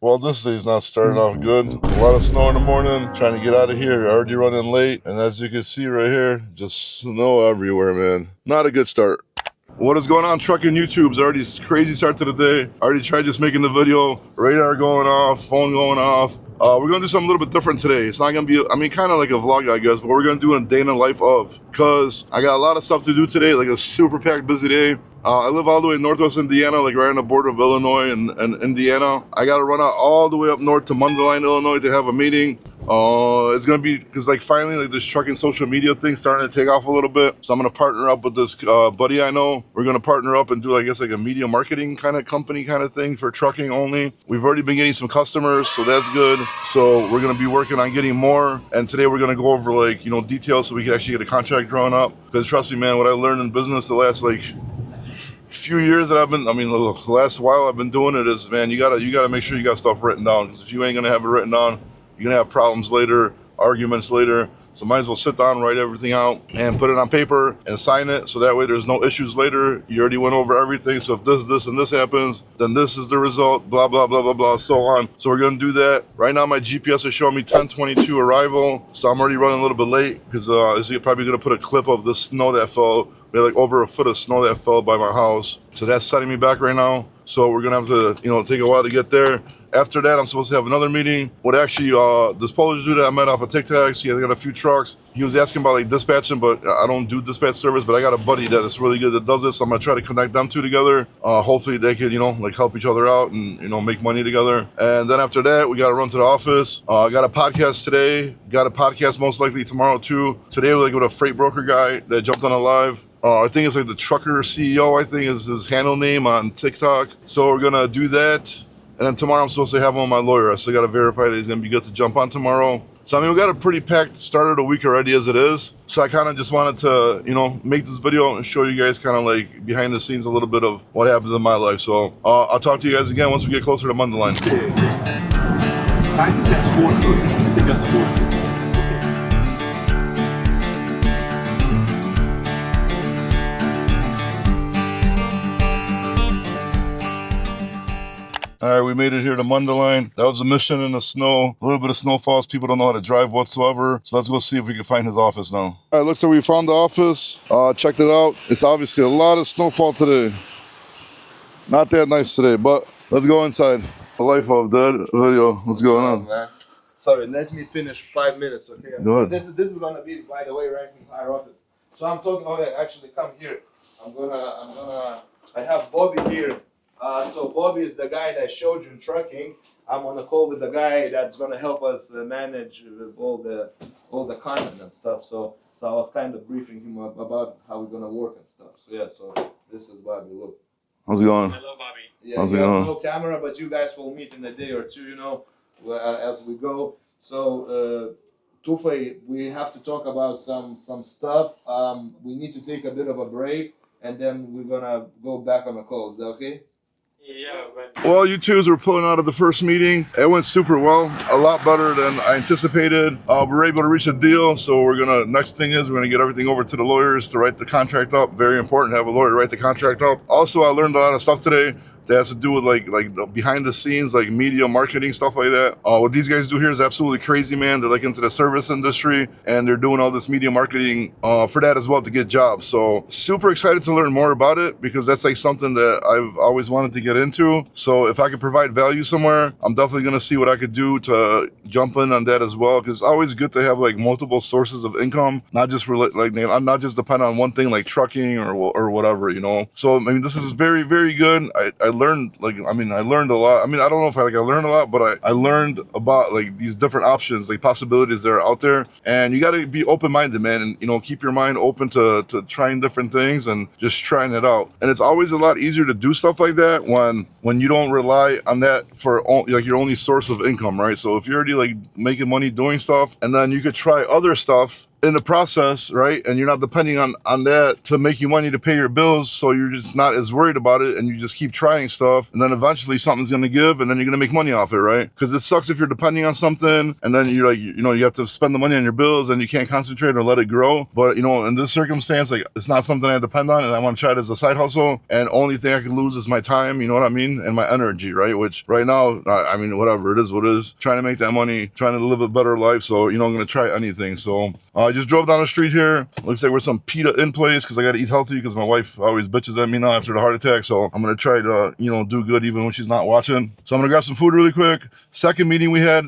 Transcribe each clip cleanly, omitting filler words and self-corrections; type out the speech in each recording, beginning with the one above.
Well, this day's not starting off good. A lot of snow in the morning, trying to get out of here. Already running late. And as you can see right here, just snow everywhere, man. Not a good start. What is going on, trucking YouTube's already crazy start to the day. I already tried just making the video, radar going off, phone going off. We're gonna do something a little bit different today. It's not gonna be, kind of like a vlog, I guess, but we're gonna do a day in the life of, because I got a lot of stuff to do today, like a super packed, busy day. I live all the way in Northwest Indiana, like right on the border of Illinois and Indiana. I gotta run out all the way up north to Mundelein, Illinois to have a meeting. It's gonna be, because like finally like this trucking social media thing starting to take off a little bit. So I'm gonna partner up with this buddy I know. We're gonna partner up and do, I guess, like a media marketing kind of company kind of thing for trucking only. We've already been getting some customers, so that's good. So we're gonna be working on getting more. And today we're gonna go over like, details so we can actually get a contract drawn up. Because trust me, man, what I learned in business the last like few years that I've been, the last while I've been doing it is, man, you gotta make sure you got stuff written down, because if you ain't gonna have it written down, you're gonna have problems later, arguments later. So might as well sit down, write everything out, and put it on paper and sign it, so that way there's no issues later. You already went over everything, so if this, and this happens, then this is the result, blah, blah, blah, blah, blah, so on. So we're gonna do that. Right now my GPS is showing me 10:22 arrival, so I'm already running a little bit late, because you're probably gonna put a clip of the snow that fell. We had like over a foot of snow that fell by my house. So that's setting me back right now. So we're gonna have to, take a while to get there. After that, I'm supposed to have another meeting with actually this Polish dude that I met off of TikTok. He got a few trucks. He was asking about like dispatching, but I don't do dispatch service, but I got a buddy that is really good that does this. So I'm gonna try to connect them two together. Hopefully they could, like help each other out and, make money together. And then after that, we gotta run to the office. I got a podcast today. Got a podcast most likely tomorrow too. Today we're like with a freight broker guy that jumped on a live. I think it's like the trucker CEO, I think is his handle name on TikTok. So we're gonna do that. And then tomorrow I'm supposed to have on my lawyer. I still gotta verify that he's gonna be good to jump on tomorrow. So we got a pretty packed start of the week already as it is. So I kind of just wanted to, make this video and show you guys kind of like behind the scenes a little bit of what happens in my life. So I'll talk to you guys again once we get closer to Mundelein. I think that's 4 good. I think that's 4 good. All right, we made it here to Mundelein. That was a mission in the snow. A little bit of snowfalls. People don't know how to drive whatsoever. So let's go see if we can find his office now. All right, looks like we found the office. Checked it out. It's obviously a lot of snowfall today. Not that nice today, but let's go inside. The life of Dad video. What's going on? Man? Sorry, let me finish 5 minutes, okay? Go ahead. This is gonna be, by the way, right in our office. So I'm talking. Okay, actually, come here. I have Bobby here. So Bobby is the guy that I showed you in trucking. I'm on a call with the guy that's gonna help us manage with all the content and stuff. So I was kind of briefing him about how we're gonna work and stuff. So yeah, so this is Bobby. Look. How's it going? Hello, Bobby. Yeah, how's he it has going? no camera, but you guys will meet in a day or two, as we go. So Tufay, we have to talk about some stuff. We need to take a bit of a break, and then we're gonna go back on the call. Is that okay? Yeah, but Well, you twos were pulling out of the first meeting. It went super well, a lot better than I anticipated. We're able to reach a deal, so next thing is we're gonna get everything over to the lawyers to write the contract up. Very important to have a lawyer write the contract up. Also, I learned a lot of stuff today that has to do with like the behind the scenes, like media marketing, stuff like that. What these guys do here is absolutely crazy, man. They're like into the service industry, and they're doing all this media marketing for that as well to get jobs. So super excited to learn more about it, because that's like something that I've always wanted to get into. So if I could provide value somewhere, I'm definitely gonna see what I could do to jump in on that as well, because it's always good to have like multiple sources of income, not just I'm not just dependent on one thing like trucking or whatever, So this is very, very good. I learned I learned a lot. I don't know if I learned a lot, but I learned about like these different options, like possibilities that are out there. And you got to be open-minded, man, and keep your mind open to trying different things and just trying it out. And it's always a lot easier to do stuff like that when you don't rely on that for like your only source of income, right? So if you're already like making money doing stuff, and then you could try other stuff in the process, right? And you're not depending on that to make you money to pay your bills, so you're just not as worried about it, and you just keep trying stuff, and then eventually something's gonna give, and then you're gonna make money off it, right? Because it sucks if you're depending on something, and then you're like, you have to spend the money on your bills, and you can't concentrate or let it grow. But in this circumstance, like, it's not something I depend on, and I want to try it as a side hustle, and only thing I can lose is my time, you know what I mean, and my energy, right? Which right now, I mean, whatever, it is what it is. Trying to make that money, trying to live a better life, so I'm gonna try anything. So I just drove down the street here. Looks like we're some pita in place because I gotta eat healthy because my wife always bitches at me now after the heart attack. So I'm gonna try to do good even when she's not watching. So I'm gonna grab some food really quick. Second meeting we had,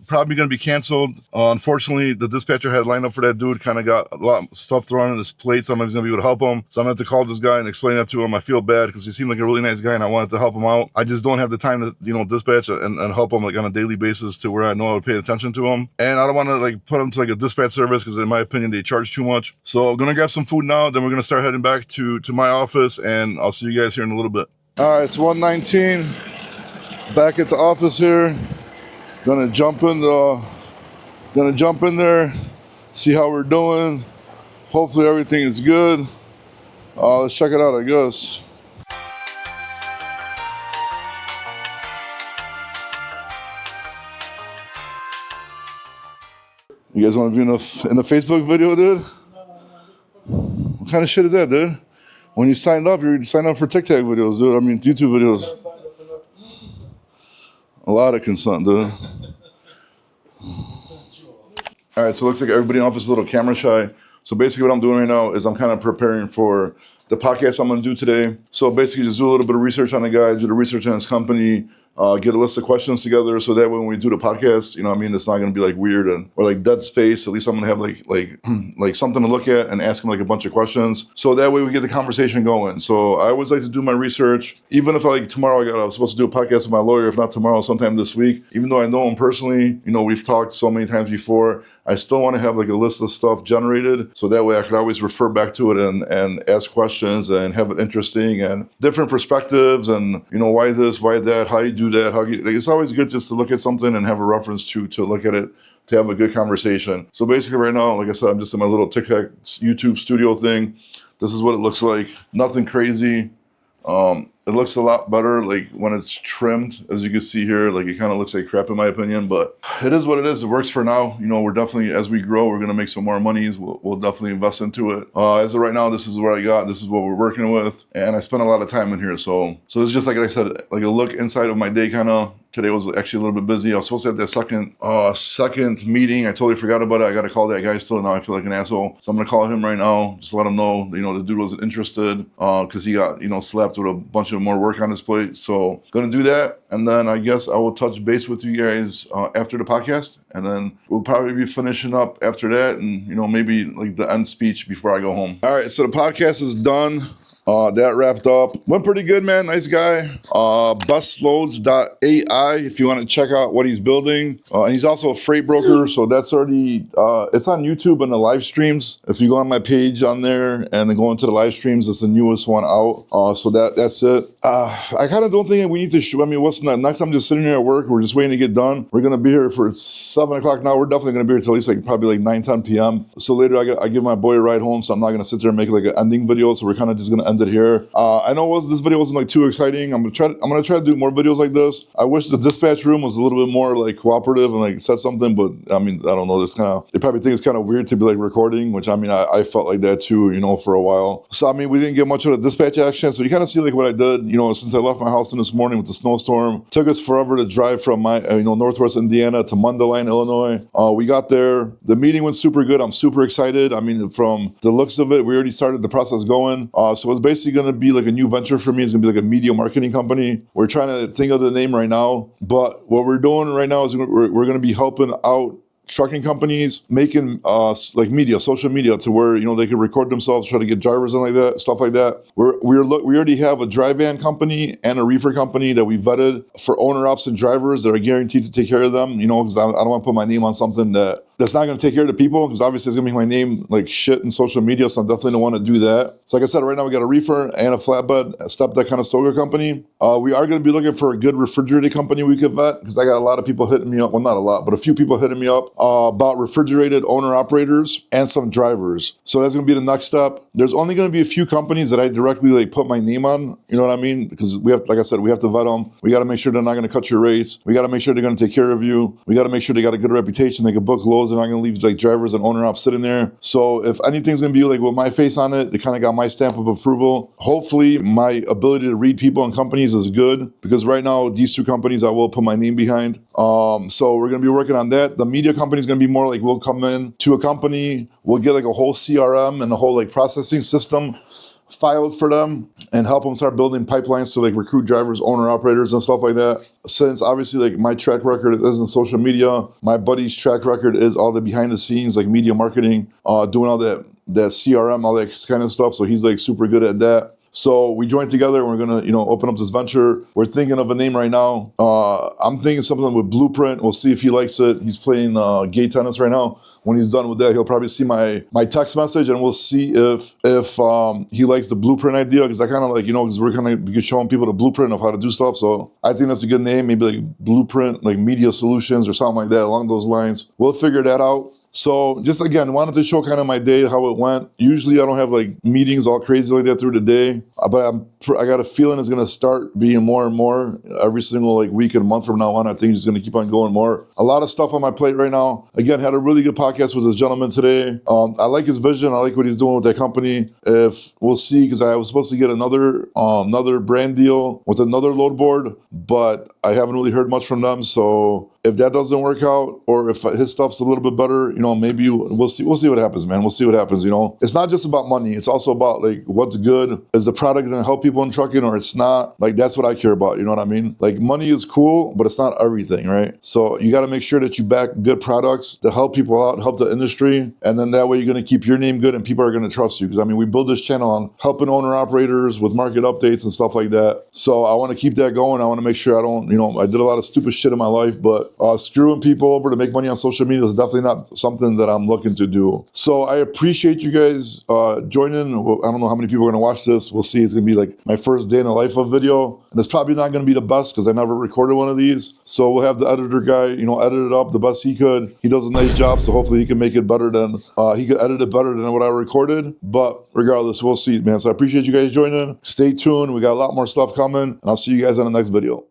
probably gonna be canceled. Unfortunately, the dispatcher had lined up for that dude, kind of got a lot of stuff thrown on his plate. Somebody's gonna be able to help him. So I'm gonna have to call this guy and explain that to him. I feel bad because he seemed like a really nice guy and I wanted to help him out. I just don't have the time to dispatch and help him like on a daily basis to where I know I would pay attention to him. And I don't want to like put him to like a dispatch service because in my opinion they charge too much. So I'm gonna grab some food now, then we're gonna start heading back to my office, and I'll see you guys here in a little bit. All right, it's 1:19. Back at the office here. Gonna jump in there, see how we're doing. Hopefully everything is good. Let's check it out, I guess. You guys want to be in the Facebook video, dude? What kind of shit is that, dude? When you signed up, you signed up for TikTok videos, dude. I mean, YouTube videos. A lot of consent, dude. All right, so it looks like everybody in the office is a little camera shy. So basically what I'm doing right now is I'm kind of preparing for the podcast I'm going to do today. So basically just do a little bit of research on the guy, do the research on his company, get a list of questions together so that when we do the podcast, it's not going to be like weird or like dead space. At least I'm going to have like something to look at and ask him like a bunch of questions. So that way we get the conversation going. So I always like to do my research. Even if tomorrow I was supposed to do a podcast with my lawyer, if not tomorrow, sometime this week, even though I know him personally, we've talked so many times before, I still want to have like a list of stuff generated so that way I could always refer back to it and ask questions and have it interesting and different perspectives and, why this, why that, how you do that, it's always good just to look at something and have a reference to look at it, to have a good conversation. So basically right now, like I said, I'm just in my little TikTok YouTube studio thing. This is what it looks like. Nothing crazy. It looks a lot better like when it's trimmed, as you can see here. Like it kind of looks like crap in my opinion, but it is what it is. It works for now. We're definitely, as we grow, we're gonna make some more monies. We'll definitely invest into it. As of right now, this is what I got. This is what we're working with, and I spent a lot of time in here. So it's just like I said, like a look inside of my day kind of. Today was actually a little bit busy. I was supposed to have that second meeting. I totally forgot about it. I got to call that guy still. Now I feel like an asshole. So I'm going to call him right now. Just let him know, the dude wasn't interested because he got, slapped with a bunch of more work on his plate. So going to do that. And then I guess I will touch base with you guys after the podcast. And then we'll probably be finishing up after that. And, maybe like the end speech before I go home. All right. So the podcast is done. That wrapped up. Went pretty good, man. Nice guy. Busloads.ai if you want to check out what he's building. And he's also a freight broker, so that's already, it's on YouTube and the live streams. If you go on my page on there and then go into the live streams, it's the newest one out. So that's it. I kind of don't think we need to shoot. What's next? I'm just sitting here at work. We're just waiting to get done. We're going to be here for 7 o'clock now. We're definitely going to be here till at least probably 9, 10 p.m. So later I give my boy a ride home, so I'm not going to sit there and make like an ending video. So we're kind of just going to end it here. I know this video wasn't like too exciting. I'm gonna try to do more videos like this. I wish the dispatch room was a little bit more like cooperative and like said something, but I don't know. They probably think it's kind of weird to be like recording, which I felt like that too, for a while. So we didn't get much of the dispatch action. So you kind of see like what I did, since I left my house this morning with the snowstorm. Took us forever to drive from my Northwest Indiana to Mundelein, Illinois. We got there. The meeting went super good. I'm super excited. From the looks of it, we already started the process going. So it's basically going to be like a new venture for me. It's going to be like a media marketing company. We're trying to think of the name right now, but what we're doing right now is we're going to be helping out trucking companies making like media, social media, to where they can record themselves, try to get drivers and like that, stuff like that. We already have a dry van company and a reefer company that we vetted for owner ops and drivers that are guaranteed to take care of them. Because I don't want to put my name on something that that's not going to take care of the people, because obviously it's going to make my name like shit in social media, so I definitely don't want to do that. So like I said, right now we got a reefer and a flatbed, a step deck Conestoga company. We are going to be looking for a good refrigerated company we could vet, because I got a lot of people hitting me up, well not a lot, but a few people hitting me up about refrigerated owner-operators and some drivers. So that's going to be the next step. There's only going to be a few companies that I directly like put my name on, you know what I mean? Because we have, like I said, we have to vet them. We got to make sure they're not going to cut your rates. We got to make sure they're going to take care of you. We got to make sure they got a good reputation. They can book loads. They're not going to leave like drivers and owner ops sitting there. So if anything's going to be like with my face on it, they kind of got my stamp of approval. Hopefully my ability to read people and companies is good, because right now these two companies I will put my name behind. So we're going to be working on that. The media company is going to be more like we'll come in to a company, we'll get like a whole CRM and a whole like processing system filed for them and help them start building pipelines to like recruit drivers, owner operators and stuff like that. Since obviously like my track record is in social media, my buddy's track record is all the behind the scenes, like media marketing, doing all that CRM, all that kind of stuff. So he's like super good at that. So we joined together and we're gonna, open up this venture. We're thinking of a name right now. I'm thinking something with Blueprint. We'll see if he likes it. He's playing gay tennis right now. When he's done with that, he'll probably see my text message, and we'll see if he likes the Blueprint idea, because I kind of like, because we're kind of showing people the blueprint of how to do stuff. So I think that's a good name, maybe like Blueprint, like Media Solutions or something like that along those lines. We'll figure that out. So just again, wanted to show kind of my day, how it went. Usually I don't have like meetings all crazy like that through the day, but I got a feeling it's going to start being more and more every single like week and month from now on. I think it's going to keep on going more. A lot of stuff on my plate right now. Again, had a really good podcast with this gentleman today. I like his vision. I like what he's doing with that company. If we'll see, because I was supposed to get another brand deal with another load board, but I haven't really heard much from them. So if that doesn't work out, or if his stuff's a little bit better, maybe we'll see what happens, man. We'll see what happens. It's not just about money. It's also about like what's good. Is the product going to help people in trucking, or it's not? Like that's what I care about. You know what I mean? Like money is cool, but it's not everything, right? So you got to make sure that you back good products that help people out, help the industry, and then that way you're going to keep your name good and people are going to trust you. Because I mean, we build this channel on helping owner operators with market updates and stuff like that. So I want to keep that going. I want to make sure I don't, I did a lot of stupid shit in my life, but screwing people over to make money on social media is definitely not something that I'm looking to do. So I appreciate you guys joining. I don't know how many people are going to watch this. We'll see. It's going to be like my first day in the life of video. And it's probably not going to be the best because I never recorded one of these. So we'll have the editor guy, edit it up the best he could. He does a nice job, so hopefully he can make it better than, he could edit it better than what I recorded. But regardless, we'll see, man. So I appreciate you guys joining. Stay tuned. We got a lot more stuff coming. And I'll see you guys on the next video.